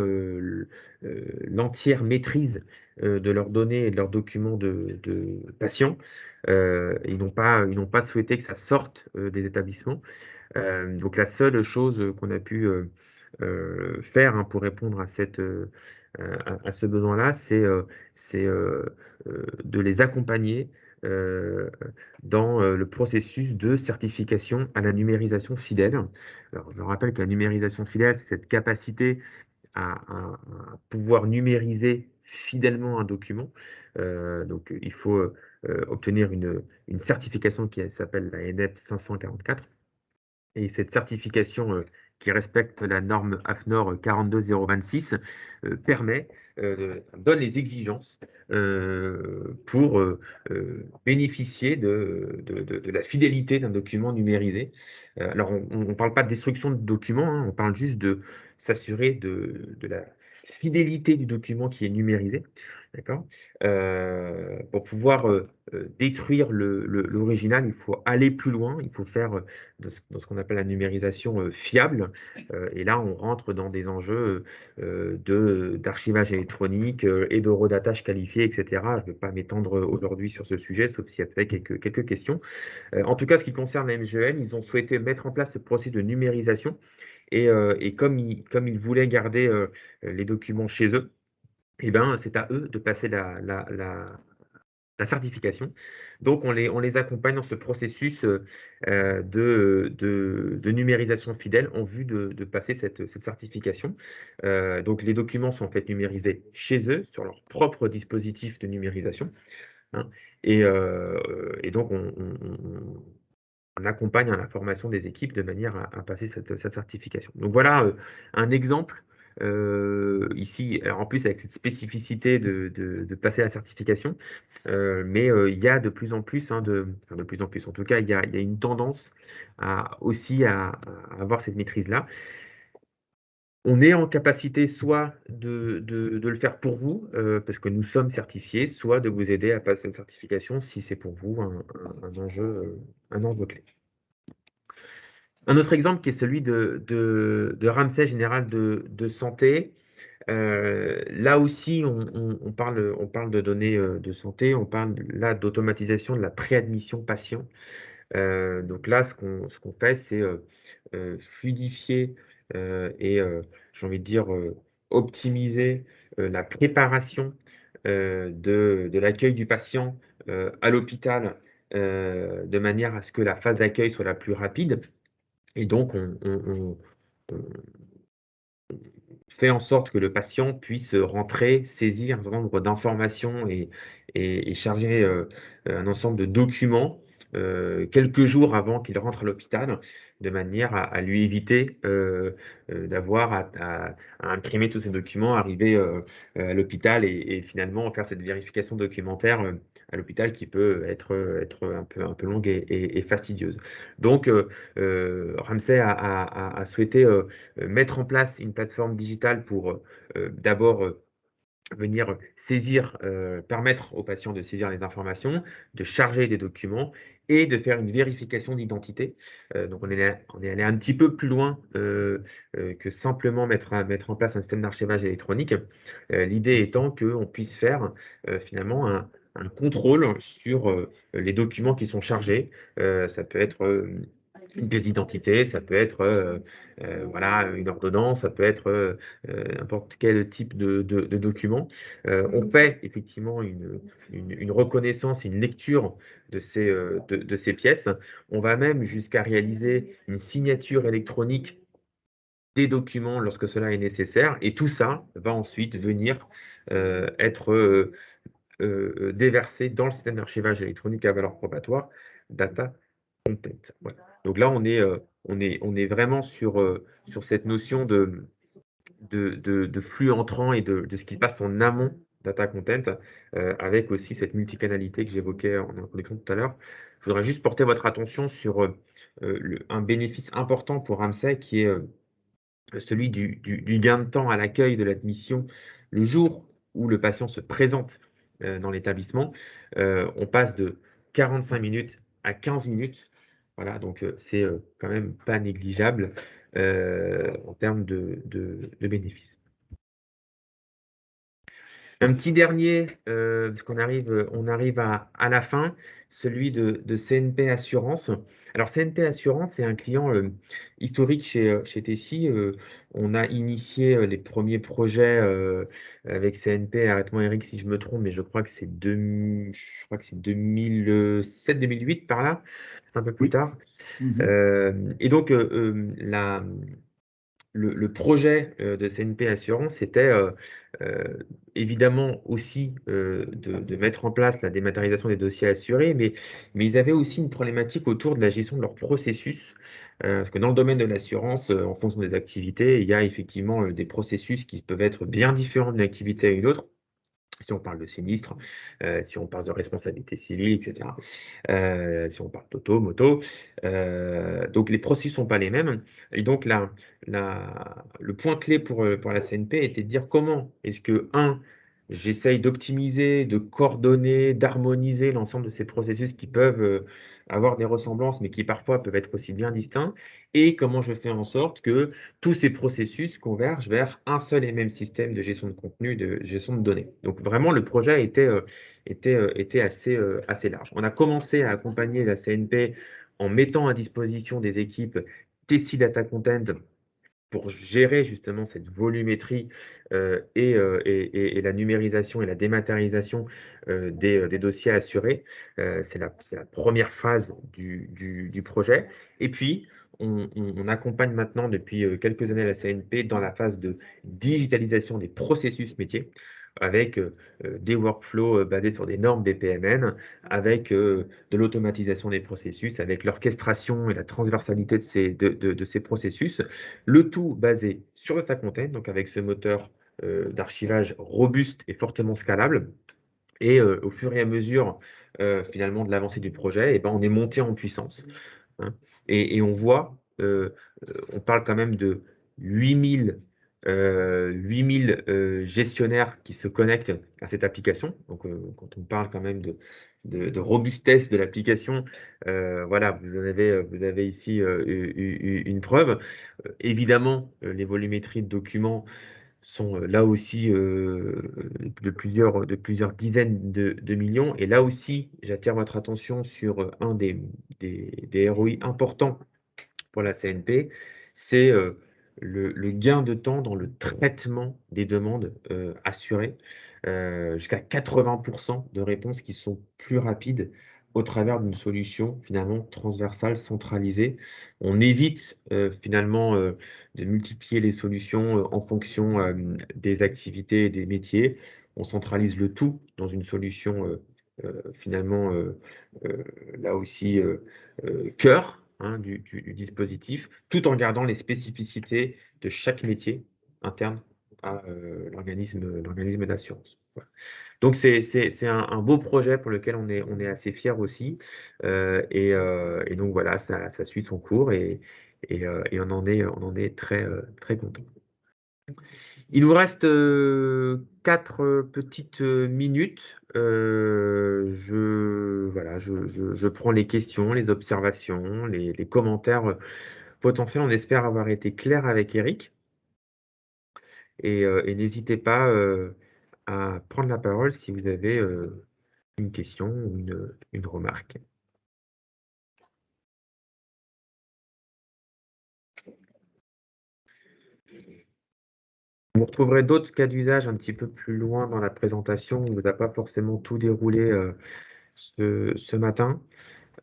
l'entière maîtrise de leurs données et de leurs documents de patients. Ils n'ont pas souhaité que ça sorte des établissements. Donc la seule chose qu'on a pu faire, hein, pour répondre à ce besoin-là, c'est de les accompagner dans le processus de certification à la numérisation fidèle. Alors, je rappelle que la numérisation fidèle, c'est cette capacité à pouvoir numériser fidèlement un document. Donc, il faut obtenir une certification qui s'appelle la NEP 544. Et cette certification qui respecte la norme AFNOR 42026 permet, donne les exigences pour bénéficier de la fidélité d'un document numérisé. Alors, on ne parle pas de destruction de documents, hein, on parle juste de s'assurer de la fidélité du document qui est numérisé. D'accord? Pour pouvoir détruire l'original, il faut aller plus loin, il faut faire dans ce qu'on appelle la numérisation fiable. Et là, on rentre dans des enjeux d'archivage électronique et d'horodatage qualifié, etc. Je ne vais pas m'étendre aujourd'hui sur ce sujet, sauf s'il y a quelques questions. En tout cas, ce qui concerne la MGN, ils ont souhaité mettre en place ce processus de numérisation. Et comme ils voulaient garder les documents chez eux, eh ben, c'est à eux de passer la certification. Donc, on les accompagne dans ce processus de numérisation fidèle en vue de passer cette certification. Donc, les documents sont en fait numérisés chez eux, sur leur propre dispositif de numérisation, hein. Et donc, on accompagne, hein, la formation des équipes de manière à passer cette certification. Donc voilà un exemple ici, alors en plus avec cette spécificité de passer la certification, mais il y a de plus en plus, hein, enfin, de plus en plus, en tout cas, il y a une tendance aussi à avoir cette maîtrise-là. On est en capacité soit de le faire pour vous, parce que nous sommes certifiés, soit de vous aider à passer cette certification si c'est pour vous un enjeu clé. Un autre exemple qui est celui de Ramsay Général de Santé. Là aussi, on parle de données de santé, on parle là d'automatisation de la préadmission patient. Donc là, ce qu'on fait, c'est fluidifier et j'ai envie de dire optimiser la préparation de l'accueil du patient à l'hôpital de manière à ce que la phase d'accueil soit la plus rapide. Et donc, on fait en sorte que le patient puisse rentrer, saisir un certain nombre d'informations et charger un ensemble de documents quelques jours avant qu'il rentre à l'hôpital, de manière à lui éviter d'avoir à imprimer tous ces documents, arriver à l'hôpital et finalement faire cette vérification documentaire à l'hôpital qui peut être un peu longue et fastidieuse. Donc, Ramsay a souhaité mettre en place une plateforme digitale pour d'abord venir saisir, permettre aux patients de saisir les informations, de charger des documents et de faire une vérification d'identité. Donc on est allé un petit peu plus loin, que simplement mettre en place un système d'archivage électronique. L'idée étant qu'on puisse faire, finalement un contrôle sur, les documents qui sont chargés. Ça peut être, une pièce d'identité, ça peut être, voilà, une ordonnance, ça peut être, n'importe quel type de document. On fait effectivement une reconnaissance, une lecture de ces pièces. On va même jusqu'à réaliser une signature électronique des documents lorsque cela est nécessaire et tout ça va ensuite venir, être, déversé dans le système d'archivage électronique à valeur probatoire, data content. Voilà. Donc là, on est vraiment sur cette notion de flux entrant et de ce qui se passe en amont data content, avec aussi cette multicanalité que j'évoquais en introduction tout à l'heure. Je voudrais juste porter votre attention sur, un bénéfice important pour Ramsay qui est, celui du gain de temps à l'accueil de l'admission. Le jour où le patient se présente, dans l'établissement, on passe de 45 minutes à 15 minutes. Voilà, donc c'est, quand même pas négligeable, en termes de bénéfices. Un petit dernier, parce on arrive à la fin, celui de CNP Assurance. Alors CNP Assurance, c'est un client, historique chez Tessie. On a initié, les premiers projets, avec CNP, arrête-moi Eric si je me trompe, mais je crois que c'est 2007-2008 par là, un peu plus Oui. tard. Mhm. Et donc, le projet, de CNP Assurance, c'était, évidemment aussi, de mettre en place la dématérialisation des dossiers assurés, mais ils avaient aussi une problématique autour de la gestion de leur processus. Parce que dans le domaine de l'assurance, en fonction des activités, il y a effectivement, des processus qui peuvent être bien différents d'une activité à une autre. Si on parle de sinistre, si on parle de responsabilité civile, et cetera. Si on parle d'auto, moto, donc les processus sont pas les mêmes et donc le point clé pour la CNP était de dire comment est-ce que, j'essaye d'optimiser, de coordonner, d'harmoniser l'ensemble de ces processus qui peuvent, avoir des ressemblances, mais qui parfois peuvent être aussi bien distincts et comment je fais en sorte que tous ces processus convergent vers un seul et même système de gestion de contenu, de gestion de données. Donc vraiment, le projet était assez large. On a commencé à accompagner la CNP en mettant à disposition des équipes Tessie Data Content pour gérer justement cette volumétrie, et la numérisation et la dématérialisation, des dossiers assurés. C'est la première phase du projet et puis on accompagne maintenant depuis, quelques années la CNP dans la phase de digitalisation des processus métiers avec, des workflows, basés sur des normes BPMN, avec, de l'automatisation des processus, avec l'orchestration et la transversalité de ces processus. Le tout basé sur Data Content, donc avec ce moteur, d'archivage robuste et fortement scalable. Et au fur et à mesure, finalement de l'avancée du projet, et ben, on est monté en puissance, hein. Et on voit, on parle quand même de 8 000 gestionnaires qui se connectent à cette application. Donc, quand on parle quand même de robustesse de l'application, voilà, vous avez ici, une preuve. Évidemment, les volumétries de documents sont, là aussi, de plusieurs dizaines de millions et là aussi, j'attire votre attention sur, un des ROI importants pour la CNP, c'est, le gain de temps dans le traitement des demandes, assurées, jusqu'à 80 de réponses qui sont plus rapides au travers d'une solution finalement transversale, centralisée. On évite, finalement, de multiplier les solutions, en fonction, des activités et des métiers. On centralise le tout dans une solution, finalement, là aussi, cœur, hein, du dispositif, tout en gardant les spécificités de chaque métier interne à, l'organisme d'assurance. Voilà. Donc c'est un beau projet pour lequel on est assez fiers aussi, et donc voilà, ça suit son cours et on en est très, très content. Il nous reste 4 petites minutes. Voilà, je prends les questions, les observations, les commentaires potentiels. On espère avoir été clair avec Eric. Et n'hésitez pas à prendre la parole si vous avez une question ou une remarque. Vous retrouverez d'autres cas d'usage un petit peu plus loin dans la présentation. On ne vous a pas forcément tout déroulé ce matin,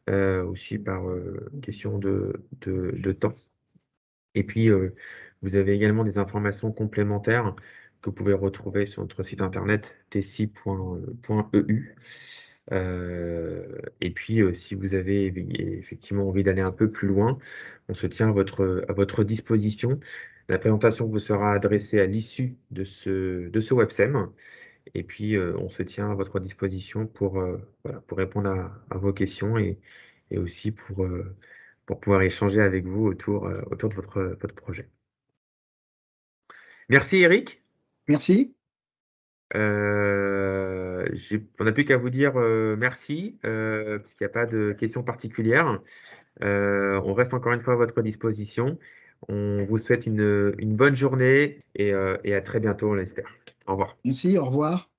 aussi par question de temps. Et puis, vous avez également des informations complémentaires que vous pouvez retrouver sur notre site internet tessi.eu. Et puis, si vous avez effectivement envie d'aller un peu plus loin, on se tient à votre disposition. La présentation vous sera adressée à l'issue de ce websem. Et puis, on se tient à votre disposition voilà, pour répondre à vos questions et aussi pour pouvoir échanger avec vous autour de votre projet. Merci Eric. Merci. On n'a plus qu'à vous dire merci, parce qu'il n'y a pas de questions particulières. On reste encore une fois à votre disposition. On vous souhaite une bonne journée et à très bientôt, on l'espère. Au revoir. Merci, au revoir.